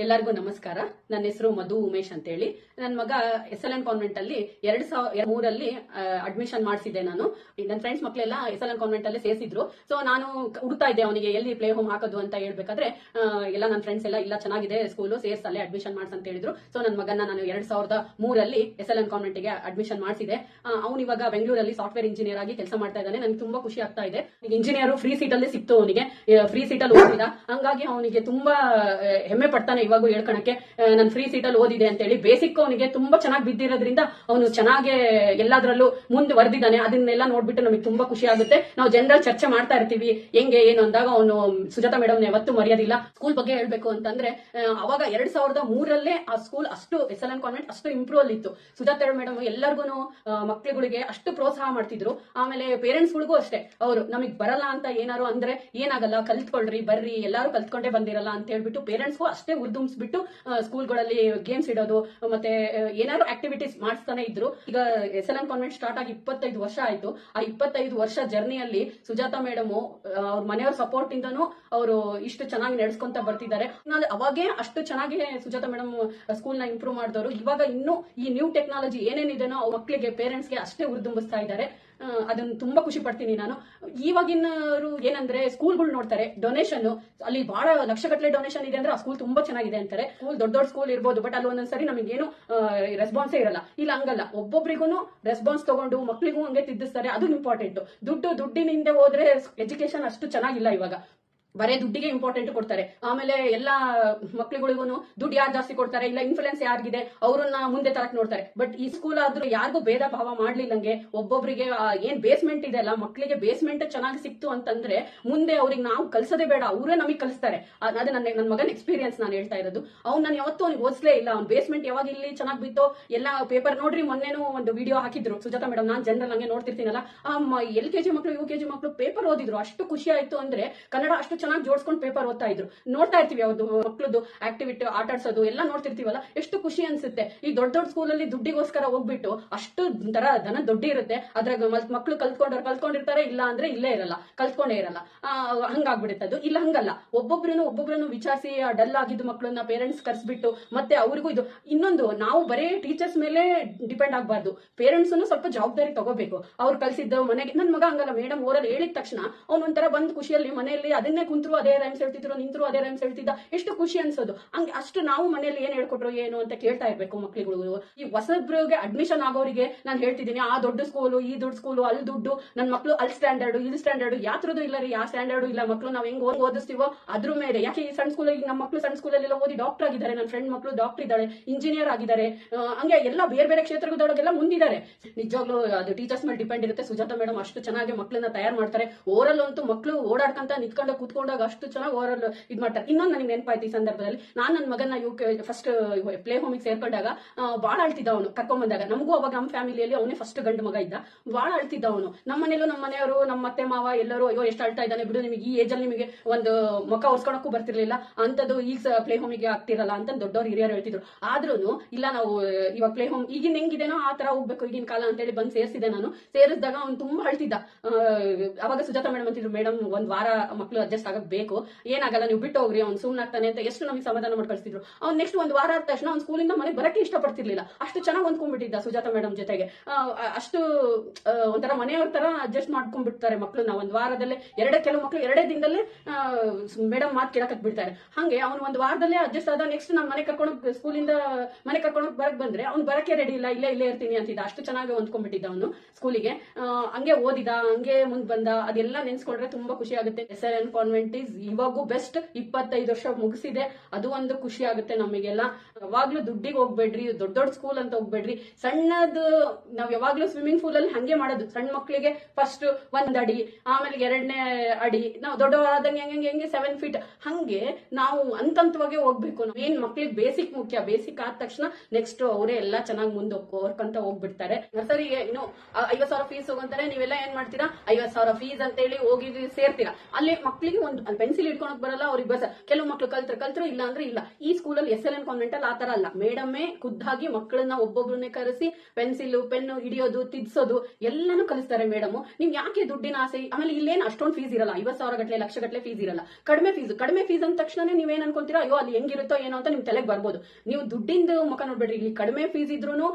ಎಲ್ಲರಿಗೂ ನಮಸ್ಕಾರ. ನನ್ನ ಹೆಸರು ಮಧು ಉಮೇಶ್ ಅಂತ ಹೇಳಿ. ನನ್ನ ಮಗ SLN ಕಾನ್ವೆಂಟ್ ಅಲ್ಲಿ 2003 ಅಡ್ಮಿಷನ್ ಮಾಡಿಸಿದ್ದೆ ನಾನು. ನನ್ನ ಫ್ರೆಂಡ್ಸ್ ಮಕ್ಕಳೆಲ್ಲ SLN ಕಾನ್ವೆಂಟ್ ಅಲ್ಲಿ ಸೇರಿಸಿದ್ರು. ಸೊ ನಾನು ಹುಡುಕ್ತಾ ಇದ್ದೆ ಅವನಿಗೆ ಎಲ್ಲಿ ಪ್ಲೇ ಹೋಮ್ ಹಾಕೋದು ಅಂತ ಹೇಳ್ಬೇಕಾದ್ರೆ ಎಲ್ಲ ನನ್ನ ಫ್ರೆಂಡ್ಸ್ ಇಲ್ಲ ಚೆನ್ನಾಗಿದೆ ಸ್ಕೂಲು, ಸೇರ್ಸಲ್ಲೇ ಅಡ್ಮಿಷನ್ ಮಾಡ್ಸ ಅಂತ ಹೇಳಿದ್ರು. ಸೊ ನನ್ನ ಮಗನ ನಾನು 2003 SLN ಕಾನ್ವೆಂಟ್ ಗೆ ಅಡ್ಮಿಷನ್ ಮಾಡಿಸಿದೆ. ಅವನು ಇವಾಗ ಬೆಂಗಳೂರಲ್ಲಿ ಸಾಫ್ಟ್ವೇರ್ ಇಂಜಿನಿಯರ್ ಆಗಿ ಕೆಲಸ ಮಾಡ್ತಾ ಇದ್ದಾನೆ. ನನಗೆ ತುಂಬಾ ಖುಷಿ ಆಗ್ತಾ ಇದೆ. ಇಂಜಿನಿಯರ್ ಫ್ರೀ ಸೀಟ್ ಅಲ್ಲಿ ಸಿಕ್ತು, ಅವನಿಗೆ ಫ್ರೀ ಸೀಟ್ ಅಲ್ಲಿ ಓದಿದ. ಹಂಗಾಗಿ ಅವನಿಗೆ ತುಂಬಾ ಹೆಮ್ಮೆ ಪಡ್ತಾನೆ ಇವಾಗ ಹೇಳ್ಕೊಳಕ್ಕೆ, ನಾನು ಫ್ರೀ ಸೀಟ್ ಅಲ್ಲಿ ಓದಿದೆ ಅಂತ ಹೇಳಿ. ಬೇಸಿಕ್ ಅವನಿಗೆ ತುಂಬಾ ಚೆನ್ನಾಗಿ ಬಿದ್ದಿರೋದ್ರಿಂದ ಅವನು ಚೆನ್ನಾಗಿ ಎಲ್ಲಾದ್ರಲ್ಲೂ ಮುಂದುವರೆದಿದ್ದಾನೆ. ಅದನ್ನೆಲ್ಲ ನೋಡ್ಬಿಟ್ಟು ನಮಗೆ ತುಂಬಾ ಖುಷಿ ಆಗುತ್ತೆ. ನಾವು ಜನರಲ್ ಚರ್ಚೆ ಮಾಡ್ತಾ ಇರ್ತೀವಿ ಹೆಂಗೆ ಏನು ಅಂದಾಗ ಅವನು ಸುಜಾತಾ ಮೇಡಮ್ ಯಾವತ್ತೂ ಮರೆಯೋದಿಲ್ಲ. ಸ್ಕೂಲ್ ಬಗ್ಗೆ ಹೇಳ್ಬೇಕು ಅಂತಂದ್ರೆ ಅವಾಗ 2003 ಆ ಸ್ಕೂಲ್ ಅಷ್ಟು SLN ಕಾನ್ವೆಂಟ್ ಅಷ್ಟು ಇಂಪ್ರೂವ್ ಅಲ್ಲಿ ಇತ್ತು. ಸುಜಾತಾ ಮೇಡಮ್ ಎಲ್ಲರಿಗೂ ಮಕ್ಕಳುಗಳಿಗೆ ಅಷ್ಟು ಪ್ರೋತ್ಸಾಹ ಮಾಡ್ತಿದ್ರು. ಆಮೇಲೆ ಪೇರೆಂಟ್ಸ್ ಗಳಿಗೂ ಅಷ್ಟೇ, ಅವರು ನಮಗ್ ಬರಲ್ಲ ಅಂತ ಏನಾರು ಅಂದ್ರೆ ಏನಾಗಲ್ಲ, ಕಲ್ತ್ಕೊಳ್ರಿ ಬರ್ರಿ, ಎಲ್ಲಾರು ಕಲ್ತ್ಕೊಂಡೇ ಬಂದಿರಲ್ಲ ಅಂತ ಹೇಳ್ಬಿಟ್ಟು ಪೇರೆಂಟ್ಸ್ಗೂ ಅಷ್ಟೇ ಉರ್ದುಂಬಿಸ್ಬಿಟ್ಟು ಸ್ಕೂಲ್ಗಳಲ್ಲಿ ಗೇಮ್ಸ್ ಇಡೋದು ಮತ್ತೆ ಏನಾದ್ರು ಆಕ್ಟಿವಿಟೀಸ್ ಮಾಡಿಸ್ತಾನೆ ಇದ್ರು. ಈಗ SLN ಕಾನ್ವೆಂಟ್ ಸ್ಟಾರ್ಟ್ ಆಗಿ 25 ವರ್ಷ ಆಯ್ತು. ಆ 25 ವರ್ಷ ಜರ್ನಿಯಲ್ಲಿ ಸುಜಾತಾ ಮೇಡಮ್ ಅವ್ರ ಮನೆಯವ್ರ ಸಪೋರ್ಟ್ ಇಂದನೂ ಅವರು ಇಷ್ಟು ಚೆನ್ನಾಗಿ ನಡೆಸ್ಕೊಂತ ಬರ್ತಿದ್ದಾರೆ. ಅವಾಗೇ ಅಷ್ಟು ಚೆನ್ನಾಗಿ ಸುಜಾತಾ ಮೇಡಮ್ ಸ್ಕೂಲ್ ನ ಇಂಪ್ರೂವ್ ಮಾಡಿದವರು. ಇವಾಗ ಇನ್ನು ಈ ನ್ಯೂ ಟೆಕ್ನಾಲಜಿ ಏನೇನಿದೆನೋ ಮಕ್ಕಳಿಗೆ ಪೇರೆಂಟ್ಸ್ಗೆ ಅಷ್ಟೇ ಉರ್ದುಂಬಿಸ್ತಾ ಇದ್ದಾರೆ. ಅದನ್ನ ತುಂಬಾ ಖುಷಿ ಪಡ್ತೀನಿ ನಾನು. ಇವಾಗಿನವರು ಏನಂದ್ರೆ ಸ್ಕೂಲ್ಗಳು ನೋಡ್ತಾರೆ, ಡೊನೇಷನ್ ಅಲ್ಲಿ ಬಹಳ ಲಕ್ಷಗಟ್ಟಲೆ ಡೊನೇಷನ್ ಇದೆ ಅಂದ್ರೆ ಆ ಸ್ಕೂಲ್ ತುಂಬಾ ಚೆನ್ನಾಗಿದೆ ಅಂತಾರೆ. ಸ್ಕೂಲ್ ದೊಡ್ಡ ಸ್ಕೂಲ್ ಇರ್ಬೋದು, ಬಟ್ ಅಲ್ಲಿ ಒಂದೊಂದ್ಸರಿ ನಮಗೇನು ರೆಸ್ಪಾನ್ಸೇ ಇರಲ್ಲ. ಇಲ್ಲ ಹಂಗಲ್ಲ, ಒಬ್ಬೊಬ್ರಿಗೂ ರೆಸ್ಪಾನ್ಸ್ ತಗೊಂಡು ಮಕ್ಳಿಗೂ ಹಂಗೆ ತಿದ್ದಿಸ್ತಾರೆ. ಅದು ಇಂಪಾರ್ಟೆಂಟ್. ದುಡ್ಡಿನಿಂದ ಹೋದ್ರೆ ಎಜುಕೇಶನ್ ಅಷ್ಟು ಚೆನ್ನಾಗಿಲ್ಲ ಇವಾಗ. ಬರೇ ದುಡ್ಡಿಗೆ ಇಂಪಾರ್ಟೆಂಟ್ ಕೊಡ್ತಾರೆ. ಆಮೇಲೆ ಎಲ್ಲಾ ಮಕ್ಳುಗಳಿಗೂ ದುಡ್ಡು ಯಾರು ಜಾಸ್ತಿ ಕೊಡ್ತಾರೆ, ಇಲ್ಲ ಇನ್ಫ್ಲುಯೆನ್ಸ್ ಯಾರಿಗಿದೆ ಅವ್ರನ್ನ ಮುಂದೆ ತರಕ್ ನೋಡ್ತಾರೆ. ಬಟ್ ಈ ಸ್ಕೂಲ್ ಆದ್ರೂ ಯಾರಿಗೂ ಭೇದ ಭಾವ ಮಾಡ್ಲಿಲ್ಲಂಗೆ ಒಬ್ಬೊಬ್ರಿಗೆ ಏನ್ ಬೇಸ್ಮೆಂಟ್ ಇದೆ ಅಲ್ಲ, ಮಕ್ಳಿಗೆ ಬೇಸ್ಮೆಂಟ್ ಚೆನ್ನಾಗಿ ಸಿಕ್ತು ಅಂತಂದ್ರೆ ಮುಂದೆ ಅವ್ರಿಗೆ ನಾವು ಕಲ್ಸೋದೇ ಬೇಡ, ಅವರೇ ನಮಗೆ ಕಲಿಸ್ತಾರೆ. ಅದು ನನ್ನ ಮಗನ ಎಕ್ಸ್ಪೀರಿಯನ್ಸ್ ನಾನು ಹೇಳ್ತಾ ಇರೋದು. ನಾನು ಯಾವತ್ತೂ ಅವ್ನಿಗೆ ಓದಿಸ್ಲೇ ಇಲ್ಲ. ಅವ್ನ ಬೇಸ್ಮೆಂಟ್ ಯಾವಾಗ ಇಲ್ಲಿ ಚೆನ್ನಾಗಿ ಬಿತ್ತು ಎಲ್ಲ ಪೇಪರ್ ನೋಡ್ರಿ. ಮೊನ್ನೆನೂ ಒಂದು ವಿಡಿಯೋ ಹಾಕಿದ್ರು ಸುಜಾತಾ ಮೇಡಮ್, ನಾನ್ ಜನರಲ್ ಹಂಗೆ ನೋಡ್ತಿರ್ತೀನಲ್ಲ, LKG ಮಕ್ಳು UKG ಮಕ್ಳು ಪೇಪರ್ ಓದಿದ್ರು. ಅಷ್ಟು ಖುಷಿ ಆಯ್ತು ಅಂದ್ರೆ ಕನ್ನಡ ಅಷ್ಟು ಚೆನ್ನಾಗಿ ಜೋಡಿಸ್ಕೊಂಡು ಪೇಪರ್ ಓದ್ತಾ ಇದ್ರು. ನೋಡ್ತಾ ಇರ್ತೀವಿ ಯಾವ್ದು ಮಕ್ಳದ್ದು ಆಕ್ಟಿವಿಟಿ ಆಟ ಆಡ್ಸೋದು ಎಲ್ಲ ನೋಡ್ತಿರ್ತೀವಲ್ಲ, ಎಷ್ಟು ಖುಷಿ ಅನ್ಸುತ್ತೆ. ಈ ದೊಡ್ಡ ಸ್ಕೂಲಲ್ಲಿ ದುಡ್ಡಿಗೋಸ್ಕರ ಹೋಗ್ಬಿಟ್ಟು ಅಷ್ಟು ತರ ದನ ದೊಡ್ಡಿ ಇರುತ್ತೆ. ಅದ್ರಾಗ ಮಕ್ಳು ಕಲ್ತ್ಕೊಂಡಿರ್ತಾರೆ, ಇಲ್ಲ ಅಂದ್ರೆ ಇಲ್ಲೇ ಇರಲ್ಲ, ಕಲ್ತ್ಕೊಂಡೇ ಇರಲ್ಲ. ಹಂಗಾಗ್ಬಿಡುತ್ತೆ ಅದು. ಇಲ್ಲ ಹಂಗಲ್ಲ, ಒಬ್ಬೊಬ್ರನ್ನು ವಿಚಾರಿಸಿ ಡಲ್ ಆಗಿದ್ದು ಮಕ್ಕಳನ್ನ ಪೇರೆಂಟ್ಸ್ ಕರ್ಸ್ಬಿಟ್ಟು ಮತ್ತೆ ಅವ್ರಿಗೂ ಇದು ಇನ್ನೊಂದು, ನಾವು ಬರೇ ಟೀಚರ್ಸ್ ಮೇಲೆ ಡಿಪೆಂಡ್ ಆಗ್ಬಾರ್ದು. ಪೇರೆಂಟ್ಸ್ ಸ್ವಲ್ಪ ಜವಾಬ್ದಾರಿ ತಗೋಬೇಕು. ಅವ್ರು ಕಲ್ಸಿದ್ದು ಮನೆಗೆ. ನನ್ ಮಗ ಹಂಗಲ್ಲ, ಮೇಡಮ್ ಓರಲ್ಲಿ ಹೇಳಿದ ತಕ್ಷಣ ಅವ್ನು ಒಂಥರ ಬಂದ್ ಖುಷಿಯಲ್ಲಿ ಮನೆಯಲ್ಲಿ ಅದನ್ನೇ ಕುಂತ್ರು ಅದೇ ರೈಮ್ಸ್ ಹೇಳ್ತಿದ್ರು, ನಿಂತ್ರು ಅದೇ ರೈಮ್ಸ್ ಹೇಳ್ತಿದ್ದ. ಎಷ್ಟು ಖುಷಿ ಅನ್ಸೋದು. ಹಂಗೆ ಅಷ್ಟು ನಾವು ಮನೆಯಲ್ಲಿ ಏನ್ ಹೇಳ್ಕೊಟ್ರು ಏನು ಅಂತ ಕೇಳ್ತಾ ಇರ್ಬೇಕು ಮಕ್ಳುಗಳು. ಈ ಹೊಸಬ್ರಿಗೆ ಅಡ್ಮಿಷನ್ ಆಗೋರಿಗೆ ನಾನು ಹೇಳ್ತಿದ್ದೀನಿ, ಆ ದೊಡ್ಡ ಸ್ಕೂಲು ಈ ದೊಡ್ಡ ಸ್ಕೂಲು ಅಲ್ಲಿ ದುಡ್ಡು, ನನ್ನ ಮಕ್ಳು ಅಲ್ಲಿ ಸ್ಟ್ಯಾಂಡರ್ಡ್ ಇಲ್ಲಿ ಸ್ಟ್ಯಾಂಡರ್ಡ್, ಯಾತ್ರದ್ದು ಇಲ್ಲ ರೀ, ಯಾವ ಸ್ಟ್ಯಾಂಡರ್ಡ್ ಇಲ್ಲ. ಮಕ್ಳು ನಾವ್ ಹೆಂಗ್ ಓದಿಸ್ತೀವೋ ಅದ್ರ ಮೇಲೆ. ಯಾಕೆ ಈ ಸಣ್ಣ ಸ್ಕೂಲ್, ಈಗ ನಮ್ಮ ಮಕ್ಳು ಸಣ್ಣ ಸ್ಕೂಲಲ್ಲಿ ಓದಿ ಡಾಕ್ಟರ್ ಆಗಿದ್ದಾರೆ. ನನ್ನ ಫ್ರೆಂಡ್ ಮಕ್ಳು ಡಾಕ್ಟರ್ ಇದ್ದಾಳೆ, ಇಂಜಿನಿಯರ್ ಆಗಿದ್ದಾರೆ. ಹಂಗೆ ಎಲ್ಲ ಬೇರೆ ಬೇರೆ ಕ್ಷೇತ್ರಗಳೊಳಗೆಲ್ಲ ಮುಂದಿದ್ದಾರೆ. ನಿಜವಾಗ್ಲೂ ಅದು ಟೀಚರ್ಸ್ ಮೇಲೆ ಡಿಪೆಂಡ್ ಇರುತ್ತೆ. ಸುಜಾತಾ ಮೇಡಮ್ ಅಷ್ಟು ಚೆನ್ನಾಗಿ ಮಕ್ಳನ್ನ ತಯಾರು ಮಾಡ್ತಾರೆ. ಓರಲ್ ಅಂತೂ ಮಕ್ಳು ಓಡಾಡ್ಕಂತ ನಿಂತ್ಕೊಂಡ ಕೂತ್ಕೊಂಡಾಗ ಅಷ್ಟು ಚೆನ್ನಾಗಿ ಓರಲ್ ಇದ್ ಮಾಡ್ತಾರೆ. ಇನ್ನೊಂದು ನನಗೆ ನೆನಪಾಯ್ತು ಈ ಸಂದರ್ಭದಲ್ಲಿ, ನಾನು ನನ್ನ ಮಗನ ಫಸ್ಟ್ ಪ್ಲೇ ಹೋಮಿಗೆ ಸೇರ್ಕೊಂಡಾಗ ಬಹಳ ಅಳ್ತಿದ್ದ ಅವನು. ಕರ್ಕೊಂಡ್ ಬಂದಾಗ ನಮಗೂ ಅವಾಗ ನಮ್ಮ ಫ್ಯಾಮಿಲಿಯಲ್ಲಿ ಅವನೇ ಫಸ್ಟ್ ಗಂಡು ಮಗ ಇದ್ದ. ಬಹಳ ಅಳ್ತಿದ್ದ ಅವನು. ನಮ್ಮ ಮನೆಯಲ್ಲೂ ನಮ್ಮ ಮನೆಯವರು, ನಮ್ಮ ಅತ್ತೆ ಮಾವ ಎಲ್ಲರೂ ಅಯ್ಯೋ ಎಷ್ಟು ಅಳ್ತಾ ಇದ್ದಾನೆ ಬಿಡು, ನಿಮಗೆ ಈ ಏಜ್ ಅಲ್ಲಿ ನಿಮಗೆ ಒಂದು ಮುಖ ಒರ್ಸ್ಕೊಳಕ್ಕೂ ಬರ್ತಿರ್ಲಿಲ್ಲ ಅಂತದ್ದು, ಈಗ ಪ್ಲೇ ಹೋಮಿಗೆ ಆಗ್ತಿರಲ್ಲ ಅಂತ ದೊಡ್ಡವ್ರು ಹಿರಿಯರು ಹೇಳ್ತಿದ್ರು. ಆದ್ರೂ ಇಲ್ಲ, ನಾವು ಇವಾಗ ಪ್ಲೇ ಹೋಮ್ ಈಗಿನ ಹೆಂಗಿದೇನೋ ಆ ತರ ಹೋಗ್ಬೇಕು ಈಗಿನ ಕಾಲ ಅಂತ ಹೇಳಿ ಬಂದು ಸೇರಿಸಿದೆ ನಾನು. ಸೇರಿಸಿದಾಗ ಅವ್ನು ತುಂಬಾ ಅಳ್ತಿದ್ದ. ಅವಾಗ ಸುಜಾತಾ ಮೇಡಮ್ ಅಂತಿದ್ರು, ಮೇಡಮ್ ಒಂದ್ ವಾರ ಮಕ್ಳು ಅಡ್ಜಸ್ಟ್ ಆಗಕ್ ಬೇಕು, ಏನಾಗಲ್ಲ ನೀವು ಬಿಟ್ಟು ಹೋಗ್ರಿ, ಅವ್ನು ಸುಮ್ಮನಾಗ್ತಾನೆ ಅಂತ ಎಷ್ಟು ನಮಗೆ ಸಮಾಧಾನ ಮಾಡಿ ಕಳಿಸ್ತಿದ್ರು. ಅವ್ನು ನೆಕ್ಸ್ಟ್ ಒಂದು ವಾರ ಆದ ತಕ್ಷಣ ಅವ್ನು ಸ್ಕೂಲಿಂದ ಮನೆಗೆ ಬರಕ್ಕೆ ಇಷ್ಟಪಡ್ತಿರ್ಲಿಲ್ಲ. ಅಷ್ಟು ಚೆನ್ನಾಗಿ ಹೊಂದ್ಕೊಂಡ್ಬಿಟ್ಟಿದ್ದ ಸುಜಾತಾ ಮೇಡಮ್ ಜೊತೆಗೆ. ಅಷ್ಟು ಒಂಥರ ಮನೆಯವ್ರ ತರ ಅಡ್ಜಸ್ಟ್ ಮಾಡ್ಕೊಂಡ್ಬಿಡ್ತಾರೆ ಮಕ್ಳನ್ನ. ಒಂದ್ ವಾರದಲ್ಲೇ ಕೆಲವು ಮಕ್ಳು 2 ದಿನದಲ್ಲೇ ಮೇಡಮ್ ಮಾತು ಕೇಳಕ್ ಬಿಡ್ತಾರೆ. ಹಂಗೆ ಅವ್ನು ಒಂದ್ ವಾರದಲ್ಲೇ ಅಡ್ಜಸ್ಟ್ ಆದ. ನೆಕ್ಸ್ಟ್ ನಾನು ಮನೆ ಕರ್ಕೊಂಡೋಗ್ ಸ್ಕೂಲಿಂದ ಮನೆ ಕರ್ಕೊಂಡೋಗ್ ಬರಕ್ ಬಂದ್ರೆ ಅವ್ನು ಬರಕ್ಕೆ ರೆಡಿ ಇಲ್ಲ, ಇಲ್ಲೇ ಇರ್ತೀನಿ ಅಂತಿದ್ದ. ಅಷ್ಟು ಚೆನ್ನಾಗಿ ಹೊಂದ್ಕೊಂಡ್ಬಿಟ್ಟಿದ್ದ ಅವನು ಸ್ಕೂಲಿಗೆ. ಹಂಗೆ ಓದಿದ, ಹಂಗೆ ಮುಂದ್ ಬಂದ. ಅದೆಲ್ಲ ನೆನ್ಸ್ಕೊಂಡ್ರೆ ತುಂಬಾ ಖುಷಿ ಆಗುತ್ತೆ. SLN ಕಾನ್ವೆಂಟ್ ಈಸ್ ಇವಾಗೂ ಬೆಸ್ಟ್. 25 ವರ್ಷ ಮುಗಿಸಿದೆ, ಅದು ಒಂದು ಖುಷಿ ಆಗುತ್ತೆ ನಮಗೆಲ್ಲ. ಯಾವಾಗ್ಲೂ ದುಡ್ಡಿಗೆ ಹೋಗ್ಬೇಡ್ರಿ, ದೊಡ್ಡ ಸ್ಕೂಲ್ ಅಂತ ಹೋಗ್ಬೇಡ್ರಿ. ಸಣ್ಣದು ನಾವ್ ಯಾವಾಗ್ಲೂ ಸ್ವಿಮ್ಮಿಂಗ್ ಪೂಲ್ ಅಲ್ಲಿ ಹಂಗೆ ಮಾಡೋದು. ಸಣ್ಣ ಮಕ್ಳಿಗೆ ಫಸ್ಟ್ 1 ಅಡಿ, ಆಮೇಲೆ 2ನೇ ಅಡಿ, ನಾವು ದೊಡ್ಡವರಾದಂಗೆ ಹೆಂಗೆ 7 ಫೀಟ್, ಹಂಗೆ ನಾವು ಹಂತವಾಗಿ ಹೋಗ್ಬೇಕು. ಏನ್ ಮಕ್ಳಿಗೆ ಬೇಸಿಕ್ ಮುಖ್ಯ. ಬೇಸಿಕ್ ಆದ ತಕ್ಷಣ ನೆಕ್ಸ್ಟ್ ಅವರೇ ಎಲ್ಲ ಚೆನ್ನಾಗಿ ಮುಂದೆ ಹೋಗ್ಕೊಂತ ಹೋಗ್ಬಿಡ್ತಾರೆ. ನರ್ಸರಿಗೆ ಇನ್ನು 50,000 ಫೀಸ್ ಹೋಗಂತಾರೆ. ನೀವೆಲ್ಲ ಏನ್ ಮಾಡ್ತೀರಾ, 50,000 ಫೀಸ್ ಅಂತ ಹೇಳಿ ಹೋಗಿ ಸೇರ್ತೀರಾ. ಅಲ್ಲಿ ಮಕ್ಳಿಗೆ ಒಂದು ಪೆನ್ಸಿಲ್ ಇಟ್ಕೊಳಕ್ ಬರಲ್ಲ ಅವ್ರಿಗೆ ಬಸ್. ಕೆಲವು ಮಕ್ಳು ಕಲ್ತ್ರು ಇಲ್ಲ ಅಂದ್ರೆ ಇಲ್ಲ. ಈ ಸ್ಕೂಲಲ್ಲಿ SLN ಕಾನ್ವೆಂಟ್ ಅಲ್ಲಿ ಆತರ ಅಲ್ಲ. ಮೇಡಮೇ ಖುದ್ದಾಗಿ ಮಕ್ಕಳನ್ನ ಒಬ್ಬೊಬ್ರನ್ನೇ ಕರೆಸಿ ಪೆನ್ಸಿಲ್ ಪೆನ್ನು ಹಿಡಿಯೋದು ತಿದ್ಸೋದು ಎಲ್ಲಾನು ಕಲಿಸ್ತಾರೆ ಮೇಡಮ್. ನಿಮ್ಗೆ ಯಾಕೆ ದುಡ್ಡಿನ ಆಸೆ? ಆಮೇಲೆ ಇಲ್ಲೇನು ಅಷ್ಟೊಂದು ಫೀಸ್ ಇರಲ್ಲ, 50,000 ಗಟ್ಲೆ ಲಕ್ಷ ಗಟ್ಲೆ ಫೀಸ್ ಇರಲ್ಲ. ಕಡಿಮೆ ಫೀಸ್ ಅಂದ ತಕ್ಷಣ ನೀವೇನ್ ಅನ್ಕೊಂತೀರಾ, ಅಯ್ಯೋ ಅಲ್ಲಿ ಹೆಂಗಿರುತ್ತೋ ಏನೋ ಅಂತ ನಿಮ್ ತಲೆಗೆ ಬರ್ಬೋದು. ನೀವು ದುಡ್ಡಿಂದ ಮುಖ ನೋಡ್ಬೇಡ್ರಿ. ಇಲ್ಲಿ ಕಡಿಮೆ ಫೀಸ್ ಇದ್ರೂ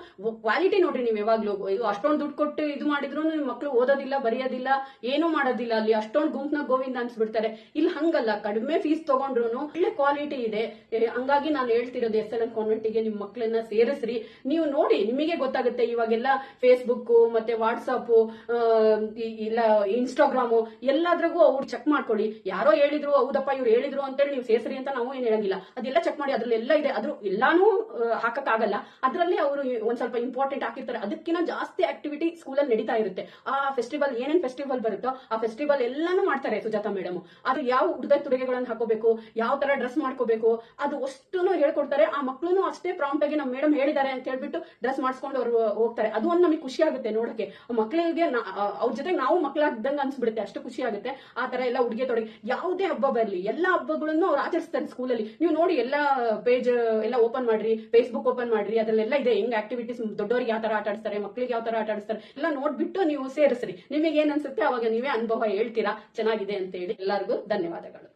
ಕ್ವಾಲಿಟಿ ನೋಡ್ರಿ. ನೀವು ಯಾವಾಗ್ಲೂ ಅಷ್ಟೊಂದು ದುಡ್ಡು ಕೊಟ್ಟು ಇದು ಮಾಡಿದ್ರು ನಿಮ್ ಮಕ್ಳು ಓದೋದಿಲ್ಲ, ಬರೆಯೋದಿಲ್ಲ, ಏನೂ ಮಾಡೋದಿಲ್ಲ. ಅಲ್ಲಿ ಅಷ್ಟೊಂದು ಗುಂಪ್ನ ಗೋವಿಂದ ಅನ್ಸ್ಬಿಡ್ತಾರೆ. ಇಲ್ಲಿ ಹಂಗಲ್ಲ, ಕಡಿಮೆ ಫೀಸ್ ತಗೊಂಡ್ರು ಒಳ್ಳೆ ಕ್ವಾಲಿಟಿ ಇದೆ. ಹಂಗಾಗಿ ನಾನು ಹೇಳ್ತಿರೋದು SLN ಕಾನ್ವೆಂಟ್ ಗೆ ನಿಮ್ ಮಕ್ಕಳನ್ನ ಸೇರಿಸ್ರಿ. ನೀವು ನೋಡಿ, ನಿಮಗೆ ಗೊತ್ತಾಗುತ್ತೆ. ಇವಾಗೆಲ್ಲ ಫೇಸ್ಬುಕ್ ಮತ್ತೆ ವಾಟ್ಸಪ್ ಇಲ್ಲ ಇನ್ಸ್ಟಾಗ್ರಾಮು ಎಲ್ಲಾದ್ರಾಗೂ ಅವ್ರು ಚೆಕ್ ಮಾಡ್ಕೊಳ್ಳಿ. ಯಾರೋ ಹೇಳಿದ್ರು, ಹೌದಪ್ಪ ಇವ್ರು ಹೇಳಿದ್ರು ಅಂತೇಳಿ ನೀವು ಸೇರಿಸ್ರಿ ಅಂತ ನಾವು ಏನ್ ಹೇಳಂಗಿಲ್ಲ. ಅದೆಲ್ಲ ಚೆಕ್ ಮಾಡಿ, ಅದ್ರಲ್ಲೆಲ್ಲ ಇದೆ. ಅದ್ರ ಎಲ್ಲಾನು ಹಾಕಕ್ಕಾಗಲ್ಲ. ಅದ್ರಲ್ಲಿ ಅವರು ಒಂದ್ ಸ್ವಲ್ಪ ಇಂಪಾರ್ಟೆಂಟ್ ಹಾಕಿರ್ತಾರೆ. ಅದಕ್ಕಿಂತ ಜಾಸ್ತಿ ಆಕ್ಟಿವಿಟಿ ಸ್ಕೂಲಲ್ಲಿ ನಡೀತಾ ಇರುತ್ತೆ. ಆ ಫೆಸ್ಟಿವಲ್ ಏನೇನ್ ಫೆಸ್ಟಿವಲ್ ಬರುತ್ತೋ ಆ ಫೆಸ್ಟಿವಲ್ ಎಲ್ಲಾನು ಮಾಡ್ತಾರೆ ಸುಜಾತ ಮೇಡಮ್. ಅದು ಯಾವ ಉಡುಗೊರೆಗಳನ್ನು ಹಾಕೋಬೇಕು, ಯಾವ ತರ ಡ್ರೆಸ್ ಮಾಡ್ಕೋಬೇಕು, ಅದು ಅಷ್ಟುನು ಹೇಳ್ಕೊಡ್ತಾರೆ. ಆ ಮಕ್ಳು ಅಷ್ಟೇ ಪ್ರಾಂಪ್ಟ್ ಆಗಿ ನಮ್ಮ ಮೇಡಮ್ ಹೇಳಿದ್ದಾರೆ ಅಂತ ಹೇಳ್ಬಿಟ್ಟು ಡ್ರೆಸ್ ಮಾಡಿಸ್ಕೊಂಡು ಅವ್ರು ಹೋಗ್ತಾರೆ. ಅದು ಒಂದು ನಮಗೆ ಖುಷಿ ಆಗುತ್ತೆ ನೋಡಕ್ಕೆ. ಮಕ್ಕಳಿಗೆ ಅವ್ರ ಜೊತೆ ನಾವು ಮಕ್ಕಳಾಗ್ದಂಗ ಅನ್ಸ್ಬಿಡುತ್ತೆ. ಅಷ್ಟು ಖುಷಿ ಆಗುತ್ತೆ. ಆ ತರ ಎಲ್ಲ ಉಡುಗೆ ತೊಡಗಿ ಯಾವುದೇ ಹಬ್ಬ ಬರಲಿ ಎಲ್ಲಾ ಹಬ್ಬಗಳನ್ನು ಅವ್ರು ಆಚರಿಸ್ತಾರೆ ಸ್ಕೂಲಲ್ಲಿ. ನೀವು ನೋಡಿ, ಎಲ್ಲಾ ಪೇಜ್ ಎಲ್ಲ ಓಪನ್ ಮಾಡ್ರಿ, ಫೇಸ್ಬುಕ್ ಓಪನ್ ಮಾಡ್ರಿ, ಅದ್ರಲ್ಲೆಲ್ಲ ಇದೆ ಹೆಂಗ್ ಆಕ್ಟಿವಿಟೀಸ್, ದೊಡ್ಡವರಿಗೆ ಯಾವ ತರ ಆಟ ಆಡಿಸ್ತಾರೆ, ಮಕ್ಕಳಿಗೆ ಯಾವ ತರ ಆಟ ಆಡಿಸ್ತಾರೆ ಎಲ್ಲ ನೋಡ್ಬಿಟ್ಟು ನೀವು ಸೇರಿಸ್ರಿ. ನಿಮಗೆ ಏನ್ ಅನ್ಸುತ್ತೆ ಅವಾಗ ನೀವೇ ಅನುಭವ ಹೇಳ್ತೀರಾ ಚೆನ್ನಾಗಿದೆ ಅಂತ ಹೇಳಿ. ಎಲ್ಲರಿಗೂ ಧನ್ಯವಾದಗಳು.